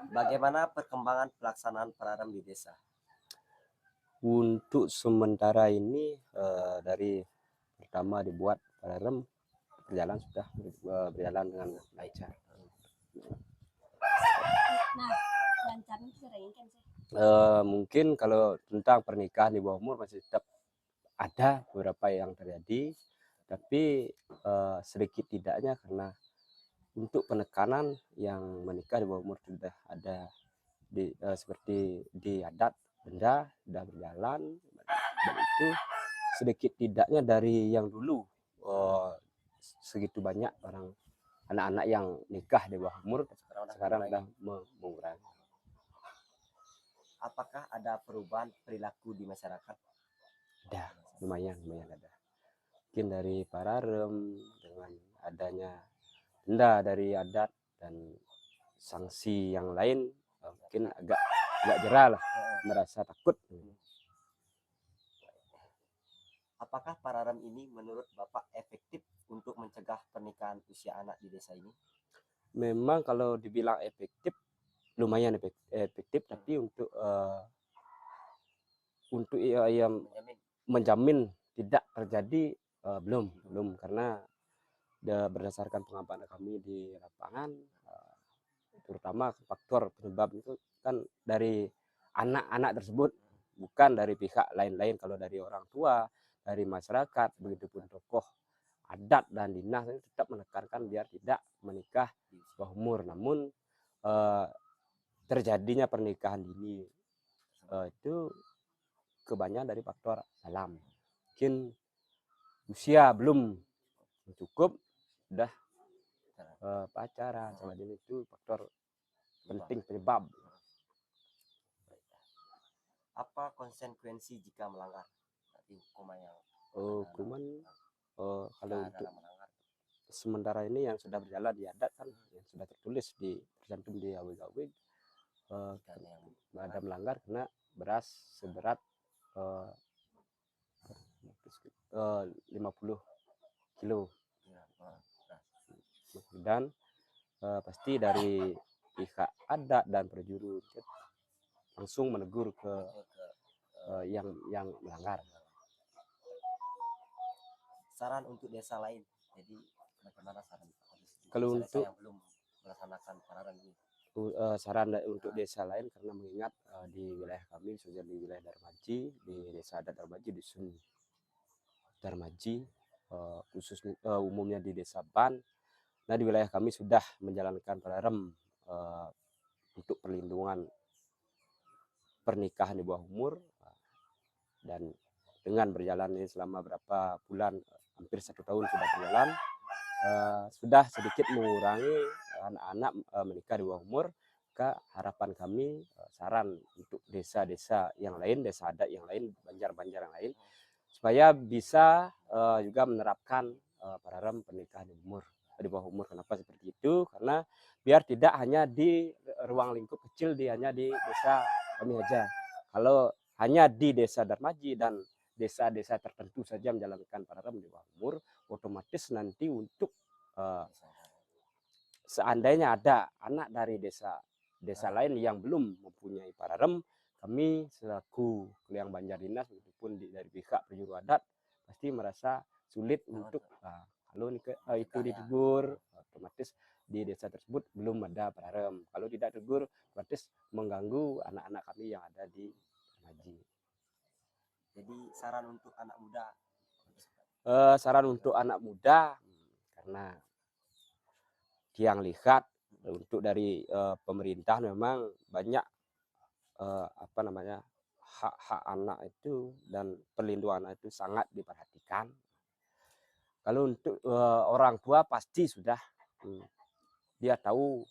Bagaimana perkembangan pelaksanaan Pararem di desa? Untuk sementara ini dari pertama dibuat Pararem berjalan sudah berjalan dengan lancar. Nah, lancarnya sering kan sih. Mungkin kalau tentang pernikahan di bawah umur masih tetap ada beberapa yang terjadi, tapi sedikit tidaknya karena untuk penekanan yang menikah di bawah umur sudah ada seperti di adat benda sudah berjalan, dan itu sedikit tidaknya dari yang dulu segitu banyak orang anak-anak yang nikah di bawah umur sekarang sudah mengurangi. Apakah ada perubahan perilaku di masyarakat? Ada, lumayan ada. Mungkin dari Pararem dengan adanya denda dari adat dan sanksi yang lain mungkin agak jerah lah, merasa takut. Apakah Pararem ini menurut Bapak efektif untuk mencegah pernikahan usia anak di desa ini? Memang kalau dibilang efektif, lumayan efektif, tapi untuk yang menjamin tidak terjadi belum karena berdasarkan pengamatan kami di lapangan, terutama faktor penyebab itu kan dari anak-anak tersebut, bukan dari pihak lain-lain. Kalau dari orang tua, dari masyarakat, begitupun tokoh adat dan dinas itu tetap menekankan biar tidak menikah di bawah umur. Namun terjadinya pernikahan dini itu kebanyakan dari faktor alam. Mungkin usia belum cukup sudah pacaran sama dia, itu faktor penting penyebab. Apa konsekuensi jika melanggar? Nanti hukuman yang Hukuman kalau untuk sementara ini yang sudah berjalan di adat kan yang sudah tertulis tercantum di awig-awig, ada melanggar kena beras seberat 50 kilo, dan pasti dari pihak adat dan perjuru langsung menegur ke yang melanggar. Saran untuk desa lain, jadi bagaimana saran kalau untuk yang belum melaksanakan Pararem ini? Saran untuk desa lain, karena mengingat di wilayah kami, khususnya di wilayah Darmaji, di desa adat Darmaji, dusun Darmaji, khusus umumnya di desa Ban. Nah, di wilayah kami sudah menjalankan Pararem untuk perlindungan pernikahan di bawah umur, dan dengan berjalan ini selama berapa bulan, hampir 1 tahun sudah berjalan, sudah sedikit mengurangi anak-anak menikah di bawah umur. Harapan kami, saran untuk desa-desa yang lain, desa adat yang lain, banjar-banjar yang lain, supaya bisa juga menerapkan Pararem pernikahan di bawah umur. Kenapa seperti itu? Karena biar tidak hanya di ruang lingkup kecil, hanya di desa kami saja. Kalau hanya di desa Darmaji dan desa-desa tertentu saja menjalankan Pararem di bawah umur, otomatis nanti untuk seandainya ada anak dari desa lain yang belum mempunyai Pararem, kami selaku Kliang Banjar Dinas maupun dari pihak penjuru adat pasti merasa sulit untuk kalau itu ditegur, otomatis di desa tersebut belum ada Pararem. Kalau tidak tegur, otomatis mengganggu anak-anak kami yang ada di Darmaji. Jadi saran untuk anak muda? Saran untuk anak muda, karena yang lihat untuk dari pemerintah memang banyak hak-hak anak itu dan perlindungan anak itu sangat diperhatikan. Kalau untuk orang tua pasti sudah dia tahu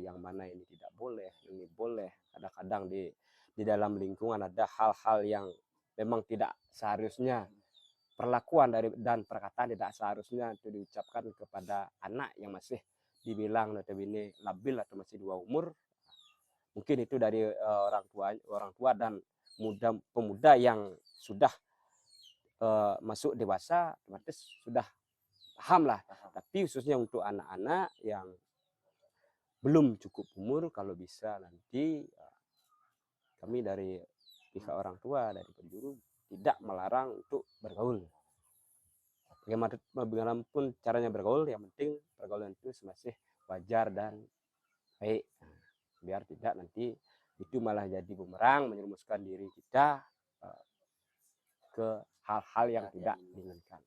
yang mana ini tidak boleh, ini boleh. Kadang-kadang di dalam lingkungan ada hal-hal yang memang tidak seharusnya, perlakuan dan perkataan tidak seharusnya itu diucapkan kepada anak yang masih dibilang notabene labil atau masih di bawah umur. Mungkin itu dari orang tua dan pemuda yang sudah masuk dewasa, otomatis sudah paham lah. Tapi khususnya untuk anak-anak yang belum cukup umur, kalau bisa nanti kami dari pihak orang tua dari penjuru tidak melarang untuk bergaul. Bagaimanapun caranya bergaul, yang penting pergaulan itu masih wajar dan baik. Biar tidak nanti itu malah jadi bumerang menyerumuskan diri kita ke hal-hal yang tidak diinginkan.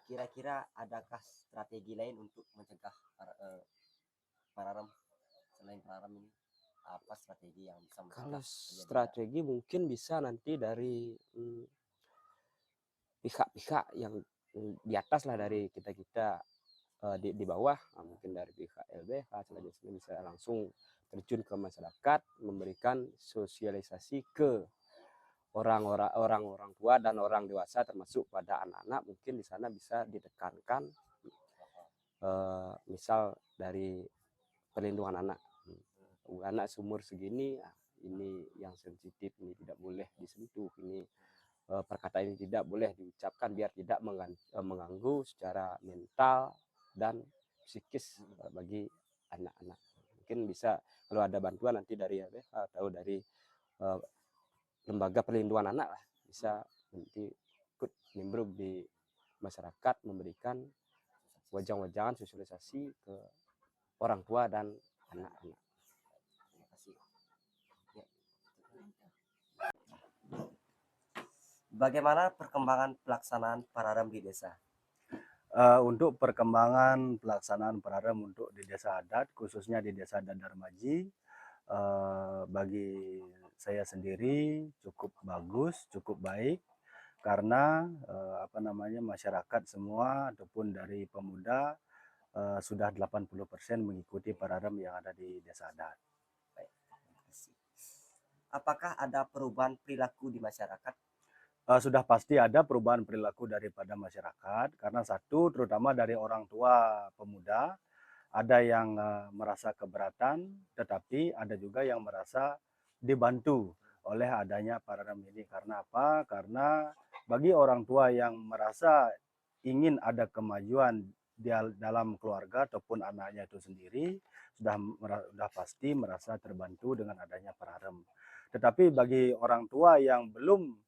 Kira-kira adakah strategi lain untuk mencegah pararem selain pararem ini? Apa strategi yang bisa mencegah Kalau terjadinya? strategi mungkin bisa nanti dari pihak-pihak yang di atas lah, dari kita di bawah, mungkin dari pihak LBH selanjutnya bisa langsung terjun ke masyarakat, memberikan sosialisasi ke orang-orang tua dan orang dewasa, termasuk pada anak-anak. Mungkin di sana bisa ditekankan misal dari perlindungan anak. Anak seumur segini, ini yang sensitif, ini tidak boleh disentuh, ini perkataan ini tidak boleh diucapkan biar tidak mengganggu secara mental dan psikis bagi anak-anak. Mungkin bisa kalau ada bantuan nanti dari LBH atau dari lembaga perlindungan anak lah, bisa nanti ikut nimbrung di masyarakat, memberikan wajang-wajangan sosialisasi ke orang tua dan anak-anak. Terima kasih. Ya. Bagaimana perkembangan pelaksanaan pararem di desa? Untuk perkembangan pelaksanaan pararem untuk di desa adat, khususnya di desa adat Darmaji, bagi saya sendiri cukup bagus, cukup baik, karena masyarakat semua ataupun dari pemuda sudah 80% mengikuti pararem yang ada di desa adat. Baik, terima kasih. Apakah ada perubahan perilaku di masyarakat? Sudah pasti ada perubahan perilaku daripada masyarakat, karena satu, terutama dari orang tua pemuda, ada yang merasa keberatan, tetapi ada juga yang merasa dibantu oleh adanya pararem ini. Karena apa? Karena bagi orang tua yang merasa ingin ada kemajuan dalam keluarga ataupun anaknya itu sendiri, sudah pasti merasa terbantu dengan adanya pararem. Tetapi bagi orang tua yang belum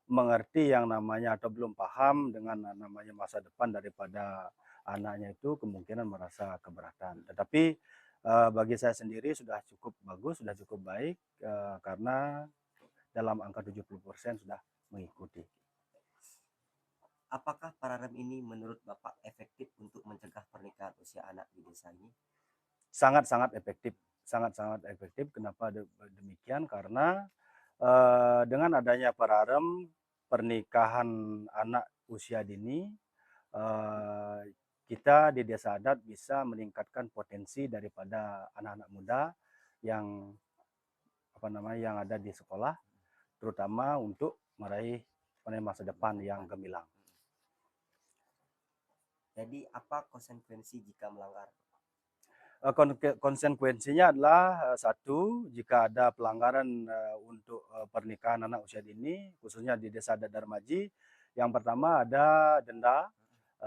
mengerti yang namanya atau belum paham dengan namanya masa depan daripada anaknya, itu kemungkinan merasa keberatan. Tetapi bagi saya sendiri sudah cukup bagus, sudah cukup baik, karena dalam angka 70% sudah mengikuti. Apakah pararem ini menurut Bapak efektif untuk mencegah pernikahan usia anak di desa ini? Sangat-sangat efektif, sangat-sangat efektif. Kenapa demikian? Karena dengan adanya pararem, pernikahan anak usia dini, kita di desa adat bisa meningkatkan potensi daripada anak-anak muda yang yang ada di sekolah, terutama untuk meraih masa depan yang gemilang. Jadi apa konsekuensi jika melanggar? Konsekuensinya adalah satu, jika ada pelanggaran untuk pernikahan anak usia dini, khususnya di desa adat Darmaji, yang pertama ada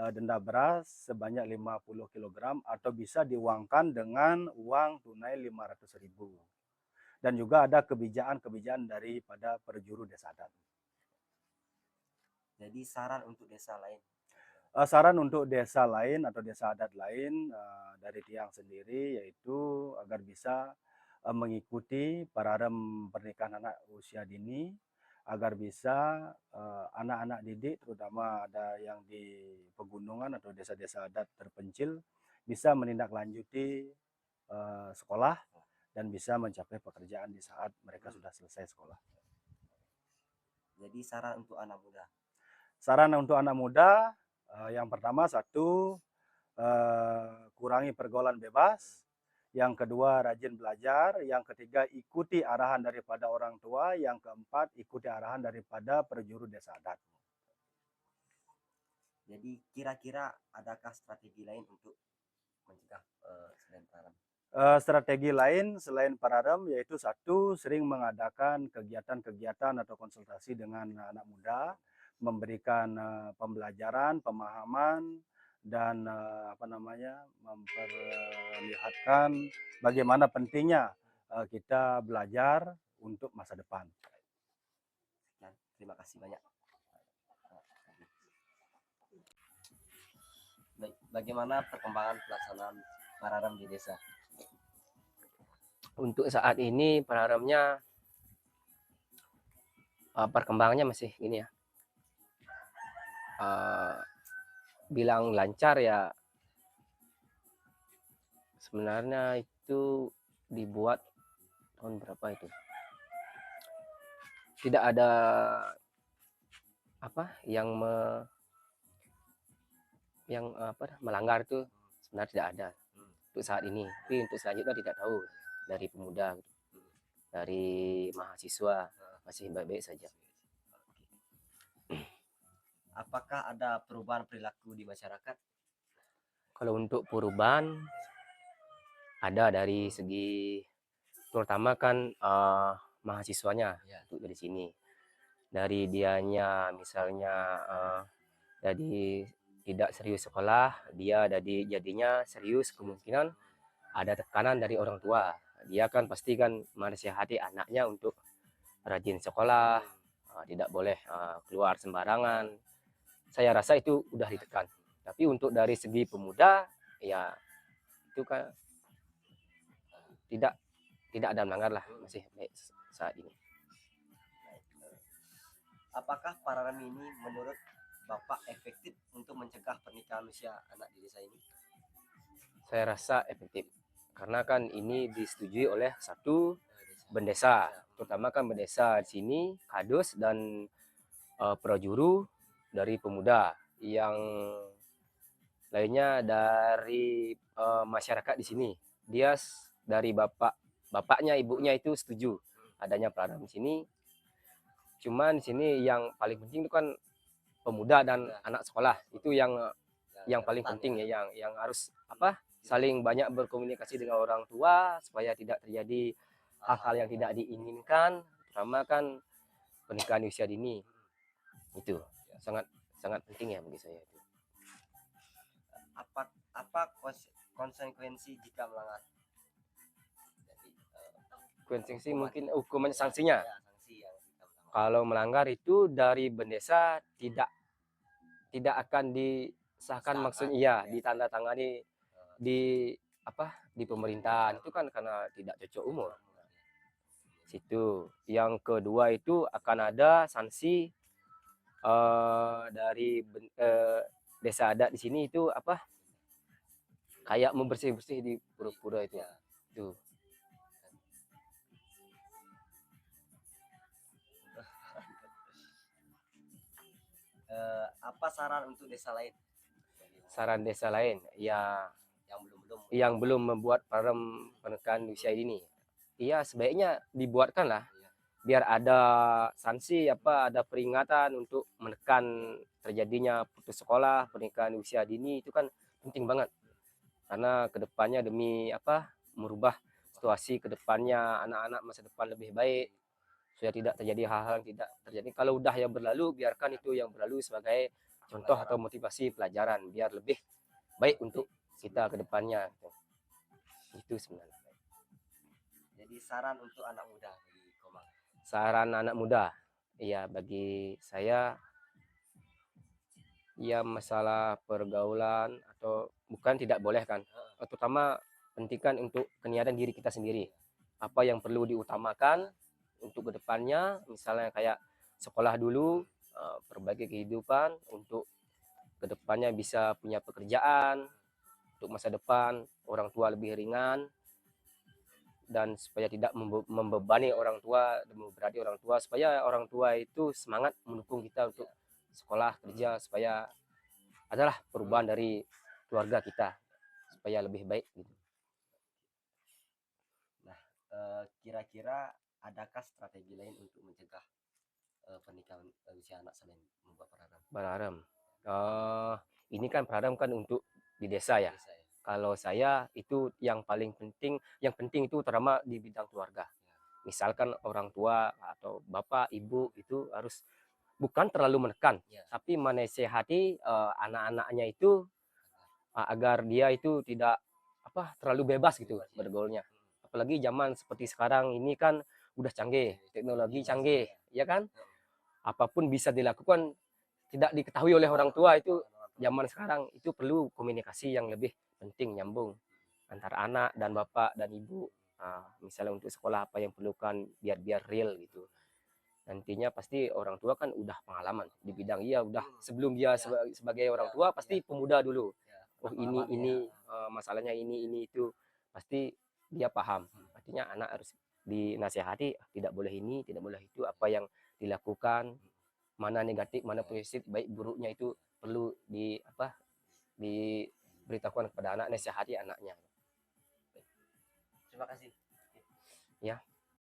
denda beras sebanyak 50 kg atau bisa diuangkan dengan uang tunai 500.000. Dan juga ada kebijakan daripada perjuru desa adat. Jadi saran untuk desa lain? Saran untuk desa lain atau desa adat lain dari tiang sendiri, yaitu agar bisa mengikuti pararem pernikahan anak usia dini, agar bisa anak-anak didik, terutama ada yang di pegunungan atau desa-desa adat terpencil, bisa menindaklanjuti sekolah dan bisa mencapai pekerjaan di saat mereka sudah selesai sekolah. Jadi saran untuk anak muda? Saran untuk anak muda, yang pertama satu, kurangi pergaulan bebas. Yang kedua, rajin belajar. Yang ketiga, ikuti arahan daripada orang tua. Yang keempat, ikuti arahan daripada perjuru desa adat. Jadi kira-kira adakah strategi lain untuk mencegah selain pararem? Strategi lain selain pararem yaitu satu, sering mengadakan kegiatan-kegiatan atau konsultasi dengan anak muda, memberikan pembelajaran, pemahaman dan memperlihatkan bagaimana pentingnya kita belajar untuk masa depan. Dan terima kasih banyak. Baik, bagaimana perkembangan pelaksanaan Pararam di desa? Untuk saat ini Pararamnya perkembangannya masih gini ya. Bilang lancar ya, sebenarnya itu dibuat tahun berapa itu? Tidak ada melanggar itu, sebenarnya tidak ada untuk saat ini. Tapi untuk selanjutnya tidak tahu, dari pemuda, dari mahasiswa masih baik-baik saja. Apakah ada perubahan perilaku di masyarakat? Kalau untuk perubahan ada dari segi, terutama kan mahasiswanya untuk dari sini. Dari dianya misalnya jadi tidak serius sekolah, dia jadinya serius, kemungkinan ada tekanan dari orang tua. Dia kan pasti kan menasihati anaknya untuk rajin sekolah, tidak boleh keluar sembarangan. Saya rasa itu udah ditekan. Tapi untuk dari segi pemuda, ya itu kan tidak ada melanggar lah, masih baik saat ini. Apakah Pararam ini menurut Bapak efektif untuk mencegah pernikahan usia anak di desa ini? Saya rasa efektif, karena kan ini disetujui oleh satu bendesa, terutama kan bendesa di sini, kadus dan prajuru dari pemuda, yang lainnya dari masyarakat di sini. Dia dari bapaknya, ibunya itu setuju adanya Pararam di sini. Cuman di sini yang paling penting itu kan pemuda dan anak sekolah, itu yang paling penting ya, yang harus saling banyak berkomunikasi dengan orang tua supaya tidak terjadi hal-hal yang tidak diinginkan, terutama kan pernikahan usia dini. Itu sangat penting ya bagi saya itu. Apa konsekuensi jika melanggar? Konsekuensi mungkin hukuman sanksinya. Ya, sanksi yang jika melanggar. Kalau melanggar itu dari bendesa tidak akan disahkan, maksudnya ditandatangani di pemerintahan, itu kan karena tidak cocok umur. Situ. Yang kedua itu akan ada sanksi dari desa adat di sini itu kayak membersih-bersih di pura-pura itu. Itu. Apa saran untuk desa lain? Saran desa lain ya yang belum membuat Pararam pernikahan usia dini, iya sebaiknya dibuatkan lah, biar ada sanksi, ada peringatan untuk menekan terjadinya putus sekolah, pernikahan usia dini. Itu kan penting banget, karena kedepannya demi merubah situasi kedepannya anak-anak masa depan lebih baik, supaya tidak terjadi hal-hal yang tidak terjadi. Kalau udah yang berlalu, biarkan itu yang berlalu sebagai contoh atau motivasi pelajaran, biar lebih baik untuk kita kedepannya. Itu sebenarnya. Jadi saran untuk anak muda di Komang. Saran anak muda, ya bagi saya, ya masalah pergaulan atau bukan tidak boleh kan, terutama pentingkan untuk keniatan diri kita sendiri. Apa yang perlu diutamakan untuk kedepannya, misalnya kayak sekolah dulu, perbaiki kehidupan untuk kedepannya bisa punya pekerjaan, untuk masa depan orang tua lebih ringan, dan supaya tidak membebani orang tua, memberati orang tua, supaya orang tua itu semangat mendukung kita untuk sekolah, kerja, supaya adalah perubahan dari keluarga kita supaya lebih baik gitu. Nah, kira-kira adakah strategi lain untuk mencegah pernikahan usia anak selain membuat Pararam? Ini kan Pararam kan untuk di desa ya. Kalau saya itu yang paling penting, itu terutama di bidang keluarga. Misalkan orang tua atau bapak, ibu itu harus bukan terlalu menekan, tapi menasehati anak-anaknya itu agar dia itu tidak terlalu bebas gitu bergaulnya. Apalagi zaman seperti sekarang ini kan udah canggih, teknologi canggih, ya kan? Apapun bisa dilakukan, tidak diketahui oleh orang tua. Itu zaman sekarang itu perlu komunikasi yang lebih penting, nyambung antara anak dan bapak dan ibu. Misalnya untuk sekolah apa yang perlukan biar real gitu. Nantinya pasti orang tua kan udah pengalaman di bidang, iya udah sebelum dia sebagai orang tua pasti pemuda dulu. Oh ini masalahnya ini itu pasti dia paham. Artinya anak harus dinasihati, tidak boleh ini, tidak boleh itu, apa yang dilakukan, mana negatif, mana positif, baik buruknya itu perlu diberitahukan kepada anak, nasihati anaknya. Terima kasih. Ya.